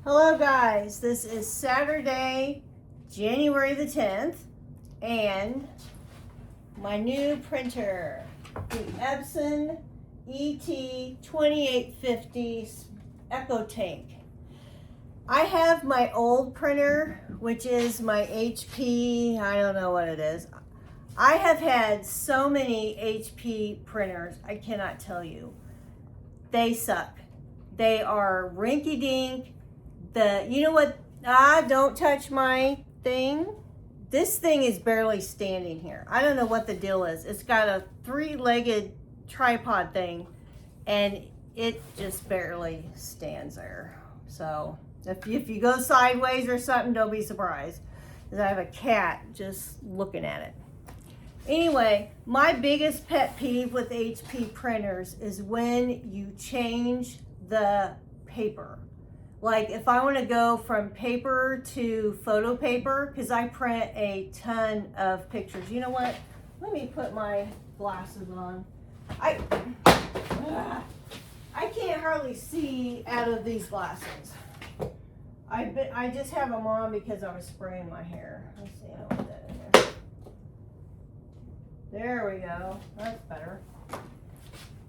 Hello guys, this is Saturday, January the 10th, and my new printer, the Epson et2859 Echo Tank. I have my old printer, which is my HP, I don't know what it is. I have had so many HP printers, I cannot tell you. They suck. They are rinky-dink. You know what, don't touch my thing. This thing is barely standing here. I don't know what the deal is. It's got a three-legged tripod thing and it just barely stands there. So if you go sideways or something, don't be surprised, because I have a cat just looking at it. Anyway, my biggest pet peeve with HP printers is when you change the paper. Like if I want to go from paper to photo paper, because I print a ton of pictures. You know what? Let me put my glasses on. I can't hardly see out of these glasses. I just have them on because I was spraying my hair. Let's see, I don't want that in there. There we go. That's better.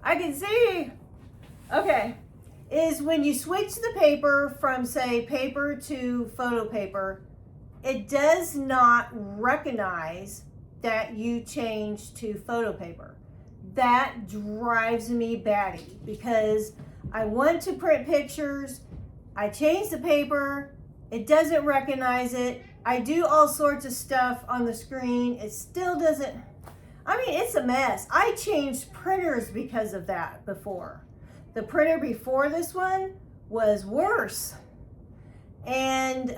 I can see. Okay. Is when you switch the paper from, say, paper to photo paper, it does not recognize that you changed to photo paper. That drives me batty, because I want to print pictures, I change the paper, it doesn't recognize it, I do all sorts of stuff on the screen, it still doesn't. I mean, it's a mess. I changed printers because of that before. The printer before this one was worse. And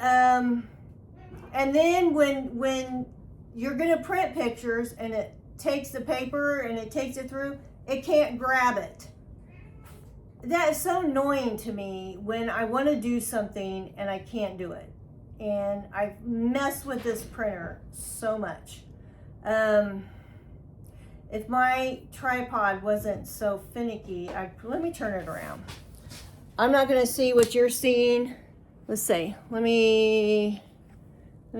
then when you're gonna print pictures and it takes the paper and it takes it through, it can't grab it. That is so annoying to me when I want to do something and I can't do it. And I mess with this printer so much. If my tripod wasn't so finicky, let me turn it around. I'm not gonna see what you're seeing. Let's see, let me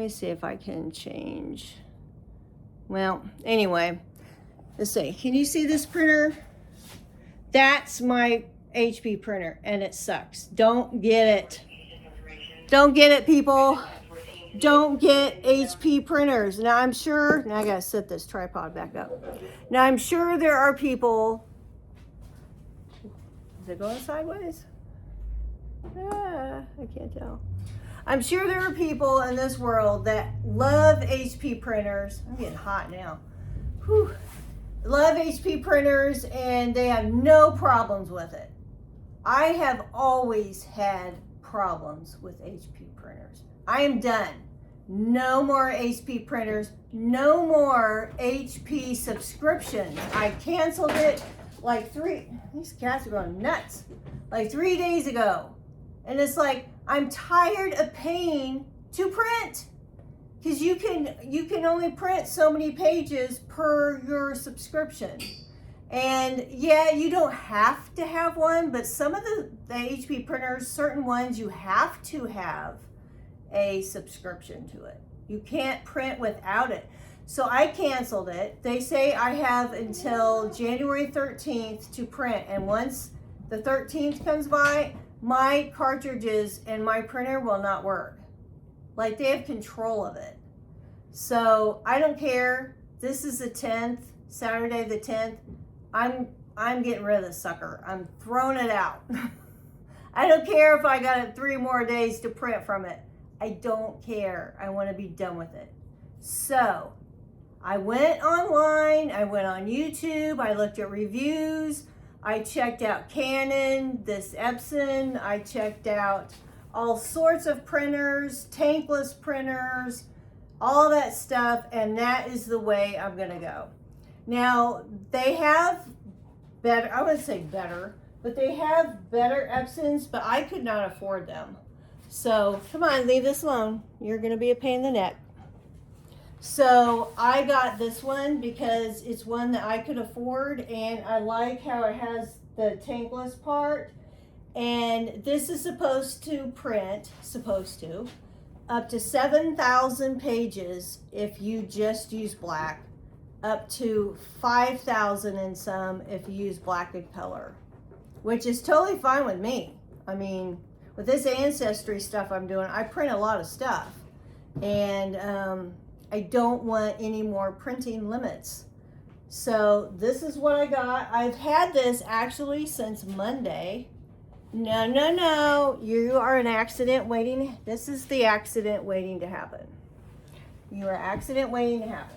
see if I can change. Well, anyway, let's see. Can you see this printer? That's my HP printer and it sucks. Don't get it. Don't get it, people. Don't get HP printers. Now I'm sure, now I gotta set this tripod back up. Now I'm sure there are people, is it going sideways? I can't tell. I'm sure there are people in this world that love HP printers. I'm getting hot now. Whew. Love HP printers and they have no problems with it. I have always had problems with HP printers. I am done. No more HP printers. No more HP subscriptions. I canceled it like these cats are going nuts, like 3 days ago. And it's like, I'm tired of paying to print, because you can only print so many pages per your subscription. And yeah, you don't have to have one, but some of the HP printers, certain ones, you have to have a subscription to it. You can't print without it. So I canceled it. They say I have until January 13th to print, and once the 13th comes by, my cartridges and my printer will not work. Like, they have control of it. So I don't care. This is the 10th, Saturday the 10th. I'm getting rid of this sucker. I'm throwing it out. I don't care if I got 3 more days to print from it. I don't care. I want to be done with it. So I went online, I went on YouTube, I looked at reviews, I checked out Canon, this Epson, I checked out all sorts of printers, tankless printers, all that stuff, and that is the way I'm gonna go. Now, they have better, I wouldn't say better, but they have better Epsons, but I could not afford them. So come on, leave this alone. You're gonna be a pain in the neck. So I got this one because it's one that I could afford, and I like how it has the tankless part, And this is supposed to print, up to 7,000 pages if you just use black, up to 5,000 in some if you use black and color, which is totally fine with me. I mean, with this Ancestry stuff I'm doing, I print a lot of stuff, and I don't want any more printing limits. So this is what I got. I've had this actually since Monday. No, you are an accident waiting. This is the accident waiting to happen. You are accident waiting to happen.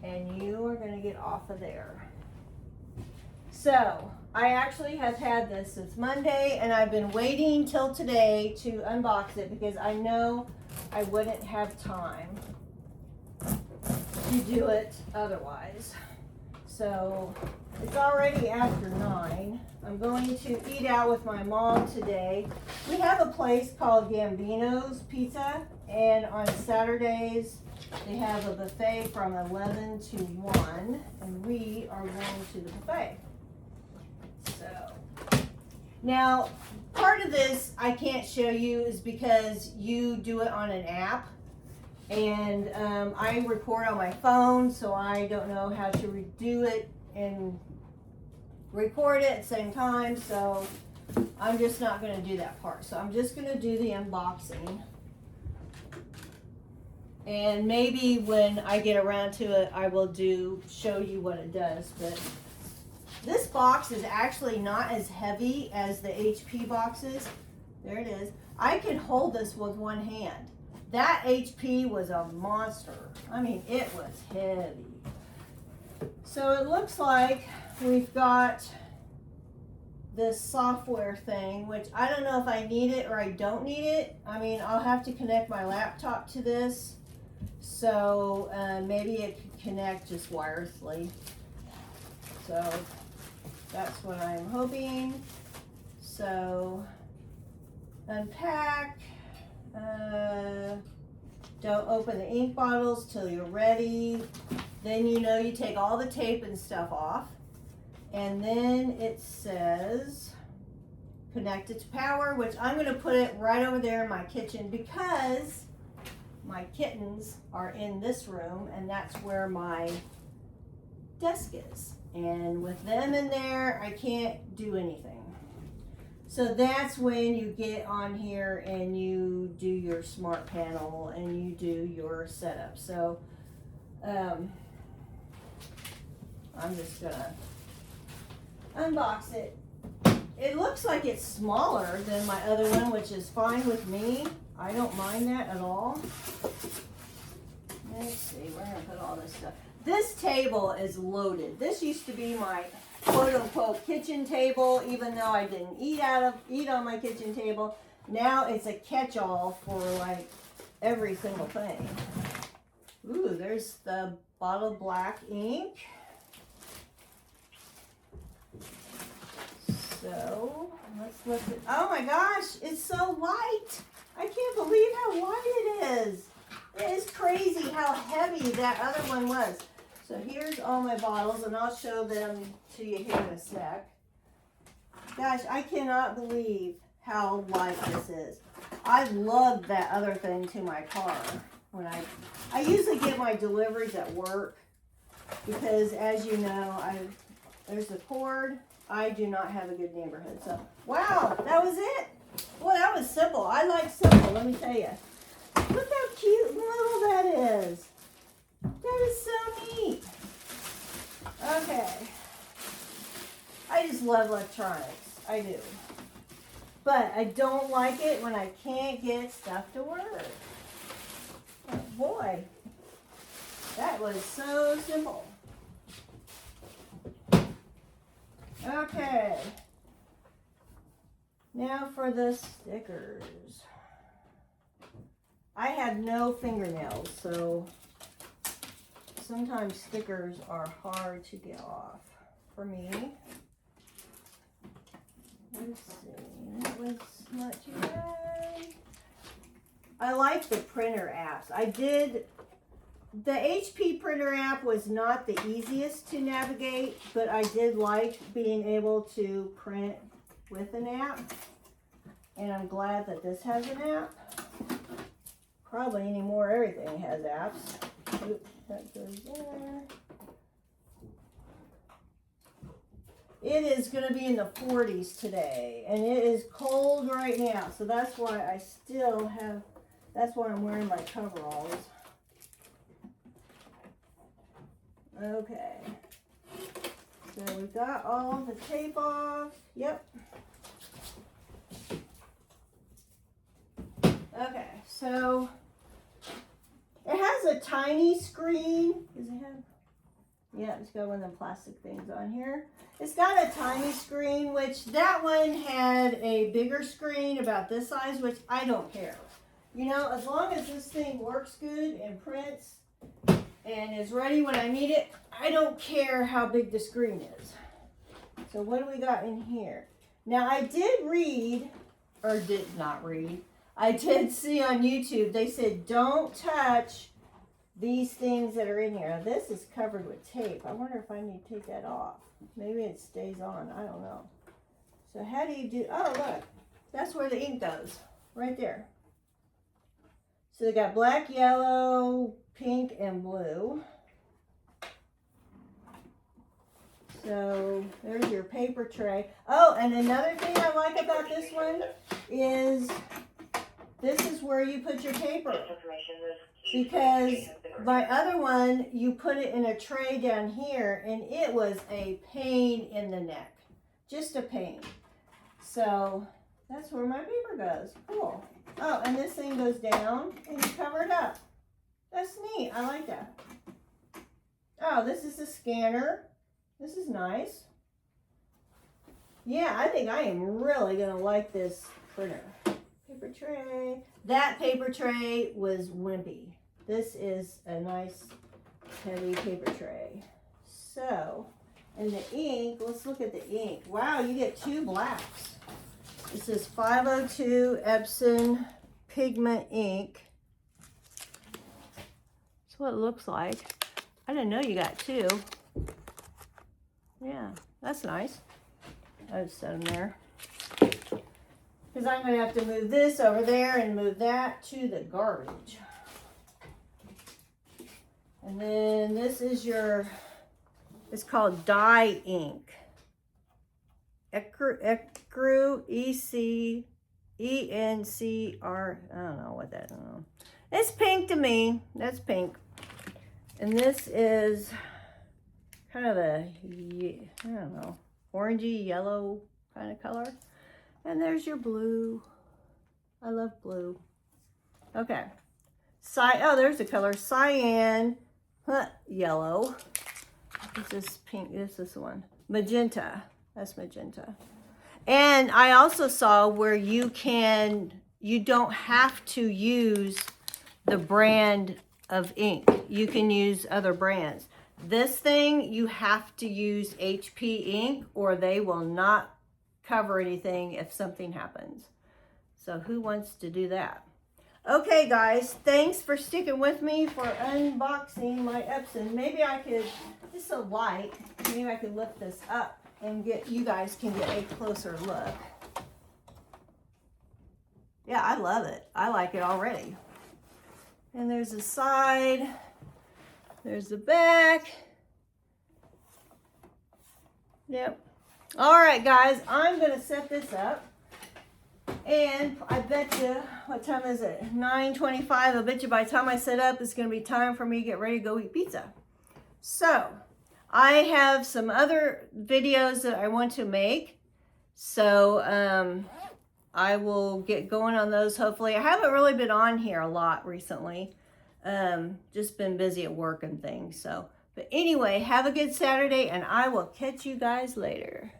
And you are going to get off of there. So I actually have had this since Monday, and I've been waiting till today to unbox it because I know I wouldn't have time to do it otherwise. So it's already after 9. I'm going to eat out with my mom today. We have a place called Gambino's Pizza, and on Saturdays they have a buffet from 11 to 1, and we are going to the buffet. So now part of this I can't show you is because you do it on an app, and I record on my phone, so I don't know how to redo it and record it at the same time, so I'm just not going to do that part. So I'm just going to do the unboxing, and maybe when I get around to it I will show you what it does. But this box is actually not as heavy as the HP boxes. There it is. I can hold this with one hand. That HP was a monster. I mean, it was heavy. So it looks like we've got this software thing, which I don't know if I need it or I don't need it. I mean, I'll have to connect my laptop to this. So maybe it could connect just wirelessly. So that's what I'm hoping. So unpack. Don't open the ink bottles till you're ready. Then you take all the tape and stuff off. And then it says connect it to power, which I'm going to put it right over there in my kitchen because my kittens are in this room, and that's where my desk is. And with them in there, I can't do anything. So that's when you get on here and you do your smart panel and you do your setup. So I'm just gonna unbox it. It looks like it's smaller than my other one, which is fine with me. I don't mind that at all. Let's see, we're gonna put all this stuff. This table is loaded. This used to be my quote-unquote kitchen table, even though I didn't eat on my kitchen table. Now it's a catch-all for like every single thing. Ooh, there's the bottled black ink. So let's look at, oh my gosh, it's so light. I can't believe how light it is. It is crazy how heavy that other one was. So here's all my bottles, and I'll show them to you here in a sec. Gosh, I cannot believe how light this is. I love that other thing to my car. When I usually get my deliveries at work because, as you know, there's the cord. I do not have a good neighborhood. So, wow, that was it. Boy, that was simple. I like simple, let me tell you. Look how cute and little that is. That is so neat. Okay. I just love electronics. I do. But I don't like it when I can't get stuff to work. Oh boy. That was so simple. Okay. Now for the stickers. I have no fingernails, so sometimes stickers are hard to get off for me. Let's see, that was not too bad. I like the printer apps. The HP printer app was not the easiest to navigate, but I did like being able to print with an app. And I'm glad that this has an app. Probably anymore, everything has apps. Oops, that goes there. It is going to be in the 40s today, and it is cold right now, so that's why I still have, that's why I'm wearing my coveralls. Okay, so we got all the tape off. Yep. Okay, so it has a tiny screen. Does it have? Yeah, it's got one of them plastic things on here. It's got a tiny screen, which that one had a bigger screen about this size, which I don't care. You know, as long as this thing works good and prints and is ready when I need it, I don't care how big the screen is. So what do we got in here? Now I did read, or did not read, I did see on YouTube, they said don't touch these things that are in here. Now, this is covered with tape. I wonder if I need to take that off. Maybe it stays on. I don't know. So how do you do? Oh, look. That's where the ink goes. Right there. So they got black, yellow, pink, and blue. So there's your paper tray. Oh, and another thing I like about this one is this is where you put your paper. Because my other one, you put it in a tray down here, and it was a pain in the neck. Just a pain. So that's where my paper goes. Cool. Oh, and this thing goes down, and you cover it up. That's neat. I like that. Oh, this is a scanner. This is nice. Yeah, I think I am really going to like this printer. Paper tray. That paper tray was wimpy. This is a nice heavy paper tray. So, and the ink, let's look at the ink. Wow, you get 2 blacks. This is 502 Epson pigment ink. That's what it looks like. I didn't know you got 2. Yeah, that's nice. I'll just set them there. Because I'm going to have to move this over there and move that to the garbage. And then this is your, it's called dye ink. Ecru, E-C-E-N-C-R, I don't know what that is. It's pink to me. That's pink. And this is kind of a, I don't know, orangey yellow kind of color. And there's your blue. I love blue. Okay. Oh, there's the color. Cyan, yellow. This is pink. This is the one. Magenta. That's magenta. And I also saw where you don't have to use the brand of ink. You can use other brands. This thing, you have to use HP ink or they will not cover anything if something happens. So who wants to do that? Okay guys, thanks for sticking with me for unboxing my Epson. Maybe I could, this is so light, maybe I could lift this up and you guys can get a closer look. Yeah, I love it. I like it already. And there's the side, there's the back. Yep. All right, guys, I'm going to set this up. And I bet you, what time is it? 9:25. I bet you by the time I set up, it's going to be time for me to get ready to go eat pizza. So, I have some other videos that I want to make. So, I will get going on those hopefully. I haven't really been on here a lot recently. Just been busy at work and things. So, but anyway, have a good Saturday and I will catch you guys later.